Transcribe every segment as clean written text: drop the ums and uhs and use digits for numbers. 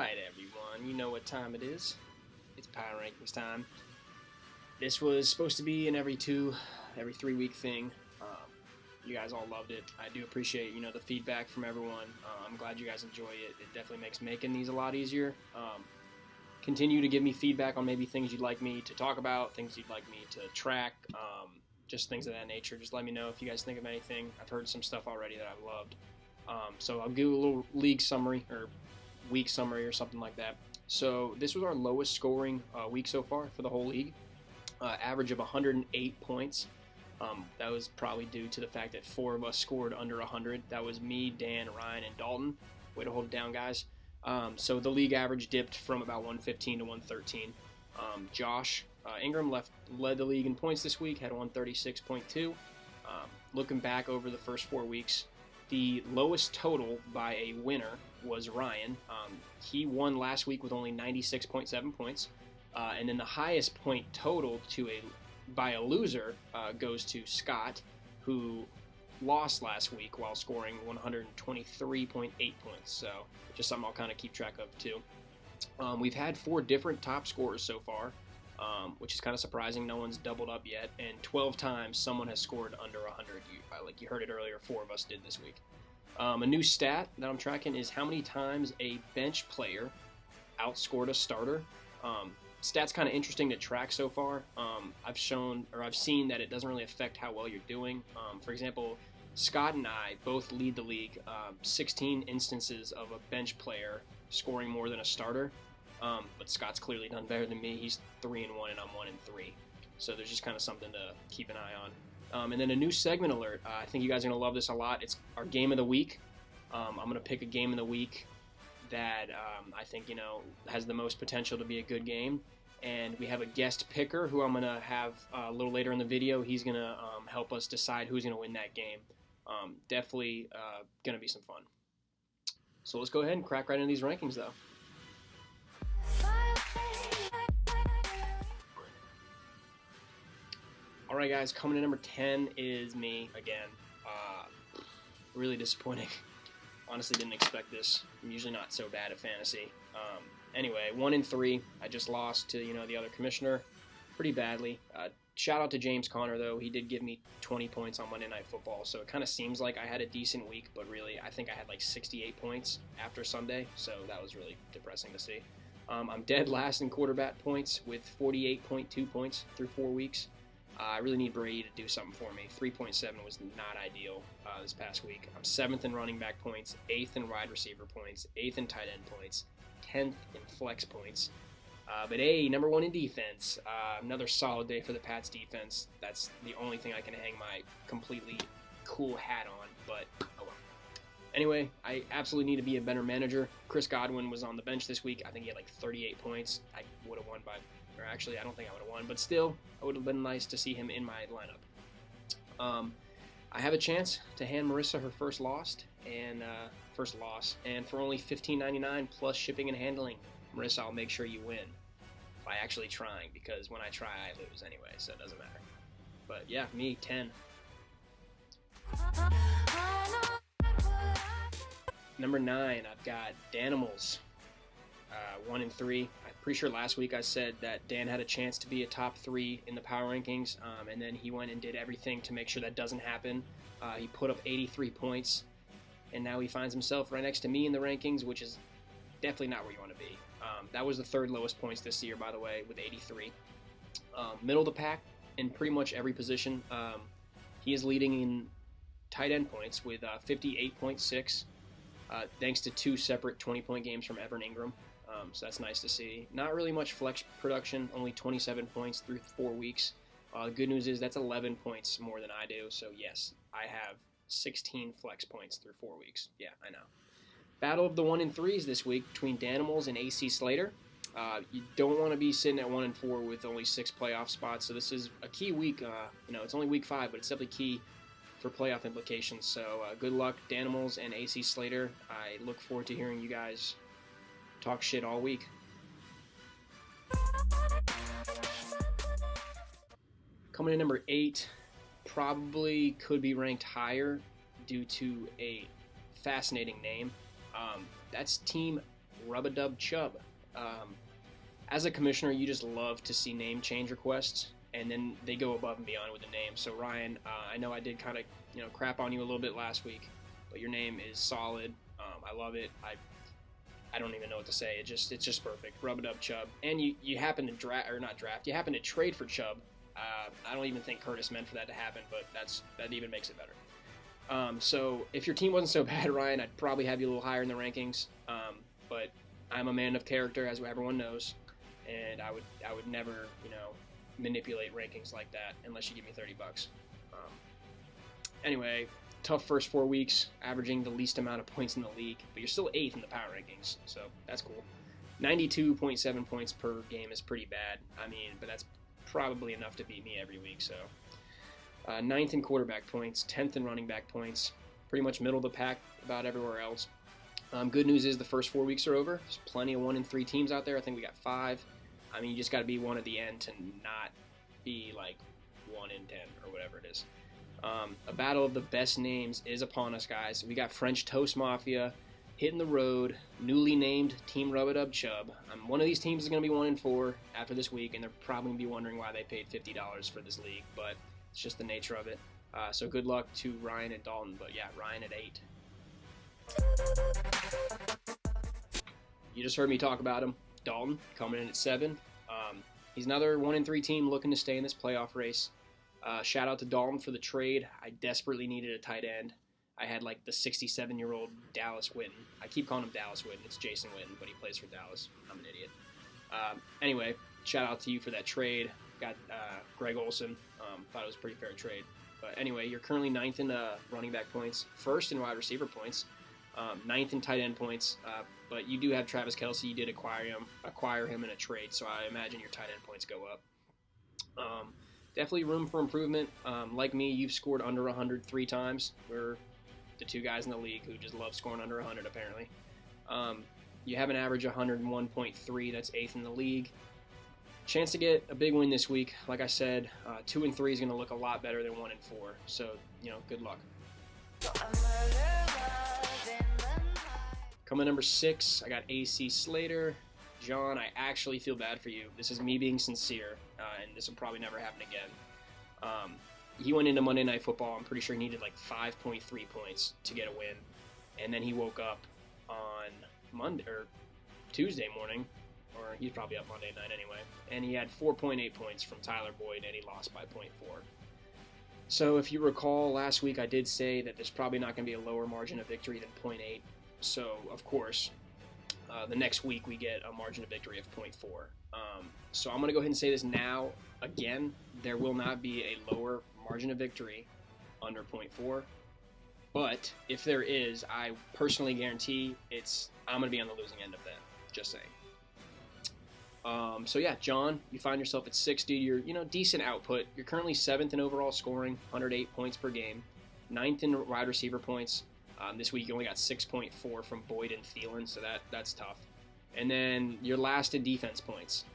Alright everyone, you know what time it is. It's Power Rankings time. This was supposed to be an every 3 week thing. You guys all loved it. I do appreciate, the feedback from everyone. I'm glad you guys enjoy it. It definitely makes making these a lot easier. Continue to give me feedback on maybe things you'd like me to talk about, things you'd like me to track, just things of that nature. Just let me know if you guys think of anything. I've heard some stuff already that I've loved. So I'll give a little league summary or week summary or something like that. So this was our lowest scoring week so far for the whole league. Average of 108 points. That was probably due to the fact that 4 of us scored under 100. That was me, Dan, Ryan, and Dalton. Way to hold it down, guys. So the league average dipped from about 115 to 113. Josh Ingram led the league in points this week, had 136.2. Looking back over the first 4 weeks, the lowest total by a winner was Ryan. He won last week with only 96.7 points. And then the highest point total by a loser goes to Scott, who lost last week while scoring 123.8 points. So just something I'll kind of keep track of too. We've had 4 different top scorers so far, which is kind of surprising. No one's doubled up yet, and 12 times someone has scored under 100. Like you heard it earlier, 4 of us did this week. A new stat that I'm tracking is how many times a bench player outscored a starter. Stat's kind of interesting to track so far. I've seen that it doesn't really affect how well you're doing. For example, Scott and I both lead the league. 16 instances of a bench player scoring more than a starter. But Scott's clearly done better than me. He's 3-1 and I'm 1-3. So there's just kind of something to keep an eye on. And then a new segment alert. I think you guys are going to love this a lot. It's our game of the week. I'm going to pick a game of the week that I think, has the most potential to be a good game. And we have a guest picker who I'm going to have a little later in the video. He's going to help us decide who's going to win that game. Definitely going to be some fun. So let's go ahead and crack right into these rankings, though. All right, guys, coming in number 10 is me again. Really disappointing. Honestly, didn't expect this. I'm usually not so bad at fantasy. Anyway, 1-3. I just lost to the other commissioner pretty badly. Shout out to James Conner, though. He did give me 20 points on Monday Night Football, so it kind of seems like I had a decent week, but really I think I had like 68 points after Sunday, so that was really depressing to see. I'm dead last in quarterback points with 48.2 points through 4 weeks. I really need Brady to do something for me. 3.7 was not ideal this past week. I'm 7th in running back points, 8th in wide receiver points, 8th in tight end points, 10th in flex points. But number 1 in defense. Another solid day for the Pats defense. That's the only thing I can hang my completely cool hat on, but oh well. Anyway, I absolutely need to be a better manager. Chris Godwin was on the bench this week. I think he had like 38 points. I would have won or actually, I don't think I would have won, but still, it would have been nice to see him in my lineup. I have a chance to hand Marissa her first loss, and for only $15.99 plus shipping and handling, Marissa, I'll make sure you win by actually trying, because when I try, I lose anyway, so it doesn't matter. But yeah, me, 10. Number 9, I've got Danimals, 1-3. I'm pretty sure last week I said that Dan had a chance to be a top 3 in the power rankings, and then he went and did everything to make sure that doesn't happen. He put up 83 points, and now he finds himself right next to me in the rankings, which is definitely not where you want to be. That was the 3rd lowest points this year, by the way, with 83. Middle of the pack in pretty much every position. He is leading in tight end points with 58.6, thanks to 2 separate 20-point games from Evan Ingram. So that's nice to see. Not really much flex production, only 27 points through 4 weeks. The good news is that's 11 points more than I do. So yes, I have 16 flex points through 4 weeks. Yeah, I know. Battle of the 1-3s this week between Danimals and AC Slater. You don't want to be sitting at 1-4 with only 6 playoff spots. So this is a key week. It's only week 5, but it's definitely key for playoff implications. So good luck, Danimals and AC Slater. I look forward to hearing you guys talk shit all week. Coming in number 8, probably could be ranked higher due to a fascinating name. That's Team Rub-a-Dub Chubb. As a commissioner, you just love to see name change requests, and then they go above and beyond with the name. So Ryan, I know I did kind of crap on you a little bit last week, but your name is solid. I love it. I don't even know what to say. It's just perfect. Rub-a-Dub Chubb, and you happen to You happen to trade for Chubb. I don't even think Curtis meant for that to happen, but that even makes it better. So if your team wasn't so bad, Ryan, I'd probably have you a little higher in the rankings. But I'm a man of character, as everyone knows, and I would never manipulate rankings like that unless you give me $30. Anyway, tough first 4 weeks, averaging the least amount of points in the league, but you're still 8th in the power rankings, so that's cool. 92.7 points per game is pretty bad. But that's probably enough to beat me every week. So 9th in quarterback points, 10th in running back points, pretty much middle of the pack about everywhere else. Good news is the first 4 weeks are over. There's plenty of 1-3 teams out there. I think we got 5. You just got to be 1 at the end to not be like 1 in 10 or whatever it is. A battle of the best names is upon us, guys. We got French Toast Mafia hitting the road, newly named Team Rub-a-Dub Chubb. One of these teams is going to be 1-4 after this week, and they're probably going to be wondering why they paid $50 for this league, but it's just the nature of it. So good luck to Ryan and Dalton, but yeah, Ryan at 8. You just heard me talk about him. Dalton coming in at 7. He's another 1-3 team looking to stay in this playoff race. Shout out to Dalton for the trade. I desperately needed a tight end. I had like the 67-year-old Dallas Witten. I keep calling him Dallas Witten. It's Jason Witten, but he plays for Dallas. I'm an idiot. Anyway, shout out to you for that trade. Got Greg Olsen. Thought it was a pretty fair trade. But anyway, you're currently 9th in running back points, 1st in wide receiver points, 9th in tight end points. But you do have Travis Kelce. You did acquire him in a trade, so I imagine your tight end points go up. Definitely room for improvement. Like me, you've scored under 100 3 times. We're the 2 guys in the league who just love scoring under 100, apparently. You have an average of 101.3. That's 8th in the league. Chance to get a big win this week. Like I said, 2-3 is going to look a lot better than 1-4. So, good luck. Coming number 6, I got AC Slater. John, I actually feel bad for you. This is me being sincere, and this will probably never happen again. He went into Monday Night Football. I'm pretty sure he needed like 5.3 points to get a win, and then he woke up on Monday or Tuesday morning, or he's probably up Monday night anyway, and he had 4.8 points from Tyler Boyd, and he lost by 0.4. So if you recall, last week I did say that there's probably not going to be a lower margin of victory than 0.8. So of course, the next week we get a margin of victory of 0.4. So I'm going to go ahead and say this now again. There will not be a lower margin of victory under 0.4. But if there is, I personally guarantee I'm going to be on the losing end of that. Just saying. So yeah, John, you find yourself at 6 due to your decent output. You're currently 7th in overall scoring, 108 points per game, 9th in wide receiver points. This week you only got 6.4 from Boyd and Thielen, so that's tough. And then you're last in defense points.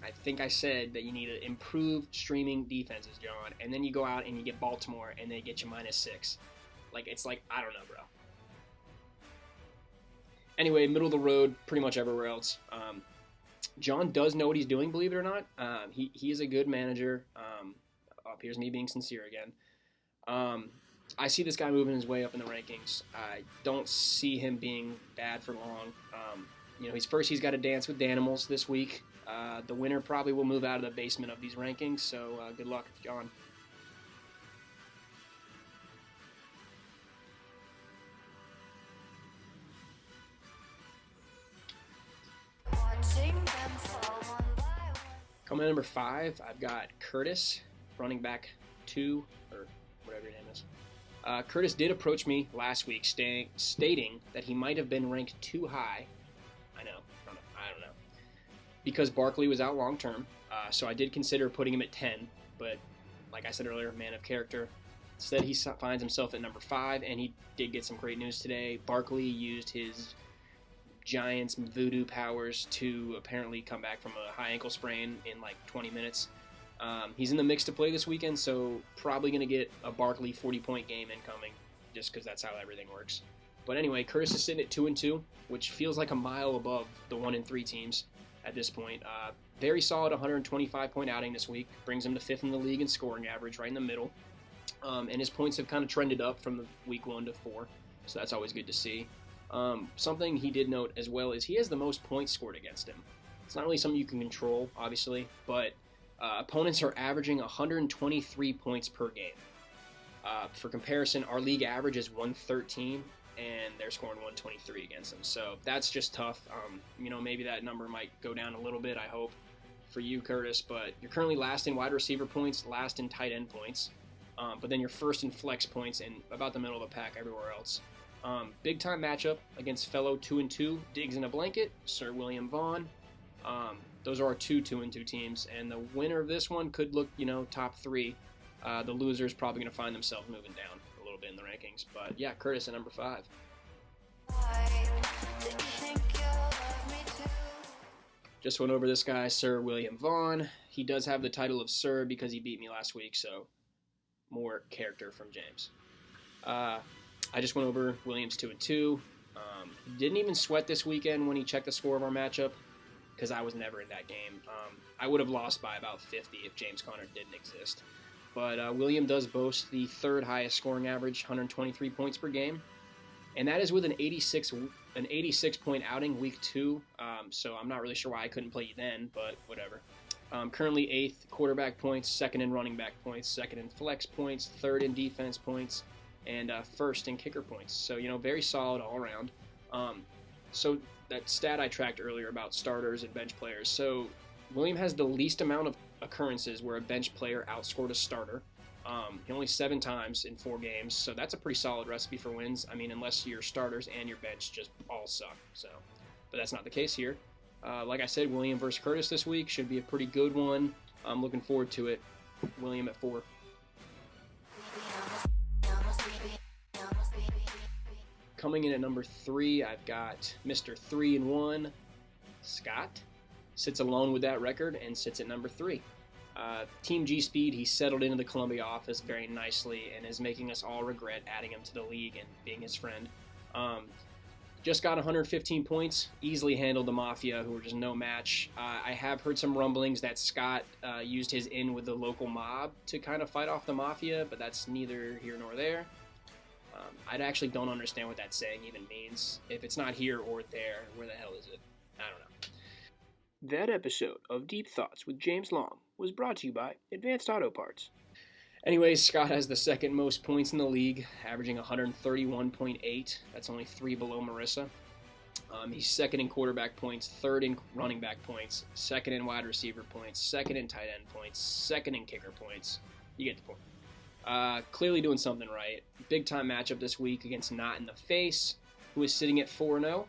I think I said that you need to improve streaming defenses, John, and then you go out and you get Baltimore and they get you -6. It's like, I don't know, bro. Anyway, middle of the road, pretty much everywhere else. John does know what he's doing, believe it or not. He is a good manager. Here's me being sincere again. I see this guy moving his way up in the rankings. I don't see him being bad for long. He's got to dance with the animals this week. The winner probably will move out of the basement of these rankings, so good luck, John. Coming in number 5, I've got Curtis, running back 2, or whatever your name is. Curtis did approach me last week stating that he might have been ranked too high. I don't know. Because Barkley was out long term, so I did consider putting him at 10, but like I said earlier, man of character. Instead, he finds himself at number 5, and he did get some great news today. Barkley used his Giants voodoo powers to apparently come back from a high ankle sprain in like 20 minutes. He's in the mix to play this weekend, so probably going to get a Barkley 40-point game incoming, just because that's how everything works. But anyway, Curtis is sitting at 2-2, which feels like a mile above the 1-3 teams at this point. Very solid 125-point outing this week. Brings him to 5th in the league in scoring average, right in the middle. And his points have kind of trended up from the week 1 to 4, so that's always good to see. Something he did note as well is he has the most points scored against him. It's not really something you can control, obviously, but opponents are averaging 123 points per game. For comparison, our league average is 113, and they're scoring 123 against them. So that's just tough. Maybe that number might go down a little bit, I hope, for you, Curtis. But you're currently last in wide receiver points, last in tight end points, but then you're first in flex points and about the middle of the pack everywhere else. Big time matchup against fellow 2-2 Diggs in a Blanket, Sir William Vaughn. Those are our 2-2 teams, and the winner of this one could look, top 3. The loser's probably going to find themselves moving down a little bit in the rankings. But yeah, Curtis at number 5. Just went over this guy, Sir William Vaughn. He does have the title of Sir because he beat me last week, so more character from James. I just went over Williams 2-2. Didn't even sweat this weekend when he checked the score of our matchup because I was never in that game. I would have lost by about 50 if James Conner didn't exist. But William does boast the 3rd highest scoring average, 123 points per game, and that is with an 86-point outing week 2. So I'm not really sure why I couldn't play you then, but whatever. Currently 8th quarterback points, 2nd in running back points, 2nd in flex points, 3rd in defense points, and 1st in kicker points. So very solid all around. So that stat I tracked earlier about starters and bench players. So William has the least amount of occurrences where a bench player outscored a starter. Only 7 times in 4 games, so that's a pretty solid recipe for wins. I mean, unless your starters and your bench just all suck. But that's not the case here. Like I said, William versus Curtis this week should be a pretty good one. I'm looking forward to it. William at 4. Coming in at number 3, I've got Mr. 3-1, Scott. Sits alone with that record and sits at number 3. Team G Speed, he settled into the Columbia office very nicely and is making us all regret adding him to the league and being his friend. Just got 115 points, easily handled the Mafia, who were just no match. I have heard some rumblings that Scott used his in with the local mob to kind of fight off the Mafia, but that's neither here nor there. I actually don't understand what that saying even means. If it's not here or there, where the hell is it? I don't know. That episode of Deep Thoughts with James Long was brought to you by Advanced Auto Parts. Anyways, Scott has the 2nd most points in the league, averaging 131.8. That's only 3 below Marissa. He's 2nd in quarterback points, 3rd in running back points, 2nd in wide receiver points, 2nd in tight end points, 2nd in kicker points. You get the point. Clearly doing something right. Big time matchup this week against Not in the Face, who is sitting at 4-0.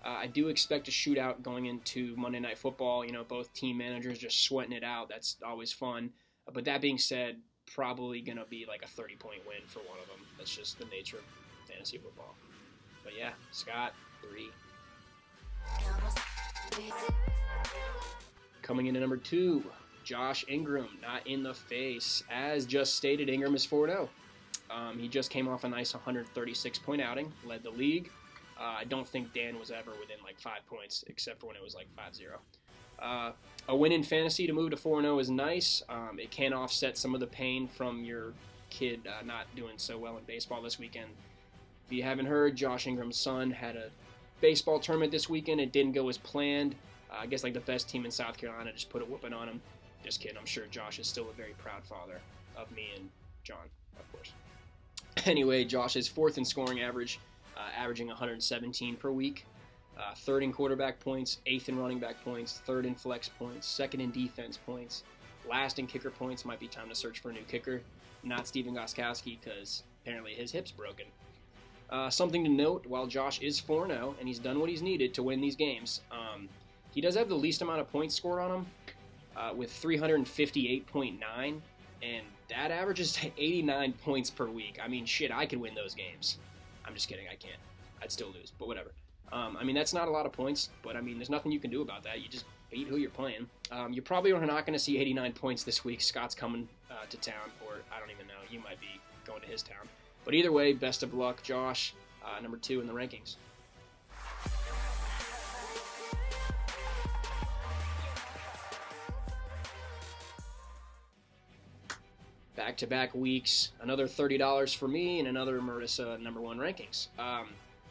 I do expect a shootout going into Monday Night Football. Both team managers just sweating it out. That's always fun. But that being said, probably going to be like a 30-point win for one of them. That's just the nature of fantasy football. But yeah, Scott, 3. Coming in at number 2, Josh Ingram, Not in the Face. As just stated, Ingram is 4-0. He just came off a nice 136-point outing, led the league. I don't think Dan was ever within like 5 points, except for when it was like 5-0. A win in fantasy to move to 4-0 is nice. It can offset some of the pain from your kid not doing so well in baseball this weekend. If you haven't heard, Josh Ingram's son had a baseball tournament this weekend. It didn't go as planned. I guess like the best team in South Carolina just put a whooping on him. Just kidding. I'm sure Josh is still a very proud father of me and John, of course. Anyway, Josh is 4th in scoring average, averaging 117 per week. 3rd in quarterback points, 8th in running back points, 3rd in flex points, 2nd in defense points, last in kicker points. Might be time to search for a new kicker. Not Steven Gostkowski, because apparently his hip's broken. Something to note, while Josh is 4-0 and he's done what he's needed to win these games, he does have the least amount of points scored on him, with 358.9, and that averages to 89 points per week. I mean, shit, I could win those games. I'm just kidding, I can't. I'd still lose, but whatever. That's not a lot of points, but there's nothing you can do about that. You just beat who you're playing. You probably are not going to see 89 points this week. Scott's coming to town, or I don't even know. You might be going to his town. But either way, best of luck, Josh. number 2 in the rankings. Back-to-back weeks, another $30 for me and another Marissa number 1 rankings.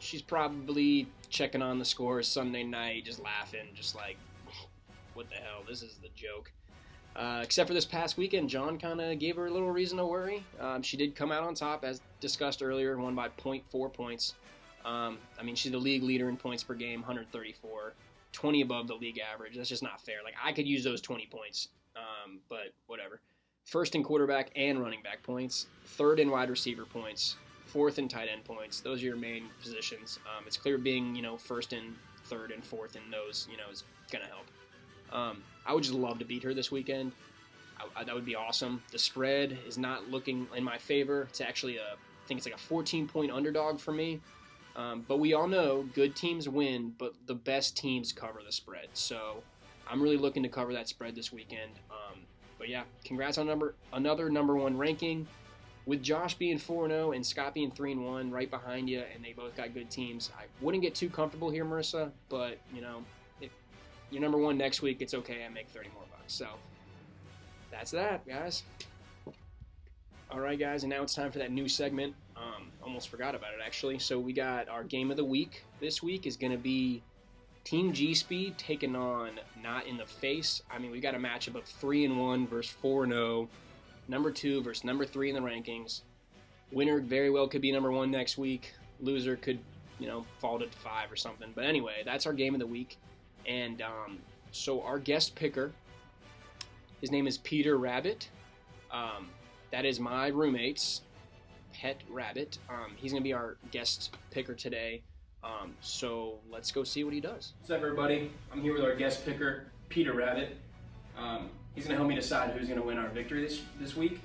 She's probably checking on the scores Sunday night, just laughing, just like, what the hell, this is the joke. Except for this past weekend, John kind of gave her a little reason to worry. She did come out on top, as discussed earlier, won by 0.4 points. I mean, she's the league leader in points per game, 134, 20 above the league average. That's just not fair. Like, I could use those 20 points, but whatever. First in quarterback and running back points, 3rd in wide receiver points, 4th in tight end points. Those are your main positions. It's clear being, 1st and 3rd and 4th in those, is going to help. I would just love to beat her this weekend. That would be awesome. The spread is not looking in my favor. It's actually I think it's like a 14-point underdog for me. But we all know good teams win, but the best teams cover the spread. So I'm really looking to cover that spread this weekend. But yeah, congrats on another number 1 ranking. With Josh being 4-0 and Scott being 3-1 right behind you, and they both got good teams, I wouldn't get too comfortable here, Marissa. But, if you're number 1 next week, it's okay. I make 30 more bucks. So that's that, guys. All right, guys, and now it's time for that new segment. Almost forgot about it, actually. So we got our game of the week. This week is going to be Team G-Speed taking on Not in the Face. I mean, we got a matchup of 3-1 versus 4-0. Number 2 versus number 3 in the rankings. Winner very well could be number 1 next week. Loser could, fall to 5 or something. But anyway, that's our game of the week. And so our guest picker, his name is Peter Rabbit. That is my roommate's pet rabbit. He's going to be our guest picker today. So let's go see what he does. What's up, everybody? I'm here with our guest picker, Peter Rabbit. He's going to help me decide who's going to win our victory this week.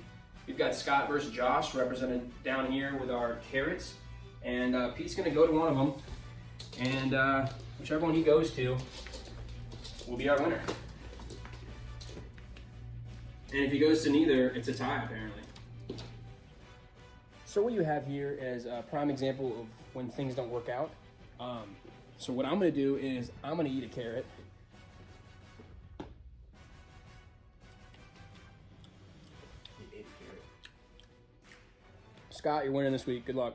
We've got Scott versus Josh represented down here with our carrots. And Pete's going to go to one of them. And whichever one he goes to will be our winner. And if he goes to neither, it's a tie, apparently. So what you have here is a prime example of when things don't work out. So what I'm going to do is I'm going to eat a carrot. Scott, you're winning this week. Good luck.